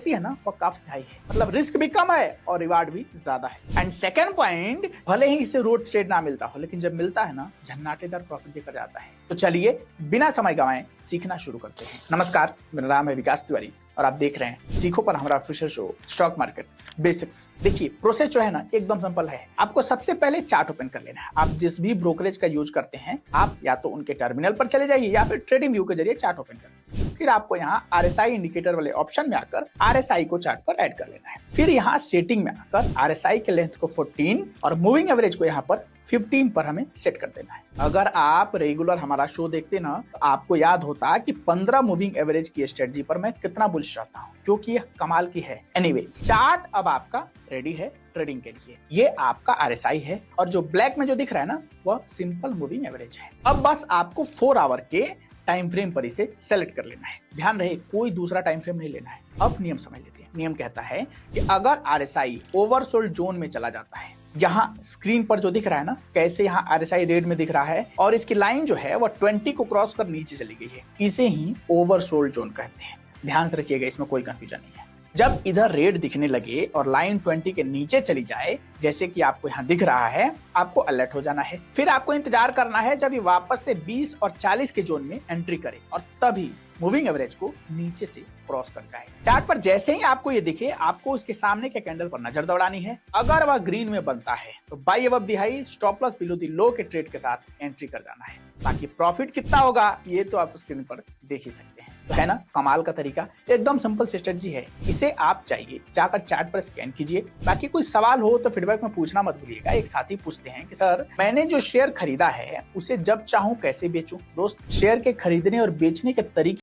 Accuracy है ना वो काफी हाई है, मतलब रिस्क भी कम है और रिवार्ड भी ज्यादा है। एंड सेकंड पॉइंट, भले ही इसे रोड ट्रेड ना मिलता हो, लेकिन जब मिलता है ना झन्नाटेदार प्रॉफिट देकर जाता है। तो चलिए बिना समय गंवाए सीखना शुरू करते हैं। नमस्कार, मेरा नाम है विकास तिवारी और आप देख रहे हैं सीखो पर हमारा official show stock market basics. देखिए प्रोसेस जो है ना एकदम सिंपल है। आपको सबसे पहले चार्ट ओपन कर लेना है। आप जिस भी ब्रोकरेज का यूज करते हैं, आप या तो उनके टर्मिनल पर चले जाइए या फिर ट्रेडिंग व्यू के जरिए चार्ट ओपन कर लीजिए। फिर आपको यहाँ RSI इंडिकेटर वाले ऑप्शन में आकर RSI को चार्ट पर ऐड कर लेना है। फिर यहाँ सेटिंग में आकर RSI के लेंथ को 14 और मूविंग एवरेज को यहाँ पर 15 पर हमें सेट कर देना है। अगर आप रेगुलर हमारा शो देखते ना, तो आपको याद होता कि 15 मूविंग एवरेज की स्ट्रेटजी पर मैं कितना बुलिश रहता हूँ, क्योंकि यह कमाल की है। एनीवे, चार्ट अब आपका रेडी है ट्रेडिंग के लिए। ये आपका RSI है और जो ब्लैक में जो दिख रहा है ना वह सिंपल मूविंग एवरेज है। अब बस आपको 4 आवर के टाइम फ्रेम पर इसे सेलेक्ट कर लेना है। ध्यान रहे कोई दूसरा टाइम फ्रेम नहीं लेना है। अब नियम समझ लेते हैं। नियम कहता है कि अगर RSI ओवरसोल्ड जोन में चला जाता है, यहाँ स्क्रीन पर जो दिख रहा है ना, कैसे यहाँ RSI रेड में दिख रहा है और इसकी लाइन जो है वो 20 को क्रॉस कर नीचे चली गई है, इसे ही ओवरसोल्ड जोन कहते हैं। ध्यान से रखिएगा, इसमें कोई कंफ्यूजन नहीं है। जब इधर रेड दिखने लगे और लाइन 20 के नीचे चली जाए, जैसे कि आपको यहाँ दिख रहा है, आपको अलर्ट हो जाना है। फिर आपको इंतजार करना है जब ये वापस से 20 और 40 के जोन में एंट्री करे और तभी मूविंग एवरेज को नीचे से क्रॉस कर जाए। चार्ट पर जैसे ही आपको ये दिखे, आपको उसके सामने के कैंडल पर नजर दौड़ानी है। अगर वह ग्रीन में बनता है तो buy above the high, stop loss below the low के ट्रेड के साथ एंट्री कर जाना है। बाकी प्रॉफिट कितना होगा ये तो आप स्क्रीन पर देख ही सकते हैं। तो है ना कमाल का तरीका, एकदम सिंपल स्ट्रेटजी है। इसे आप चाहिए जाकर चार्ट पर स्कैन कीजिए। बाकी कोई सवाल हो तो फीडबैक में पूछना मत भूलिएगा। एक साथी पूछते हैं कि सर मैंने जो शेयर खरीदा है उसे जब चाहूं कैसे बेचूं। दोस्त, शेयर के खरीदने और बेचने के तरीके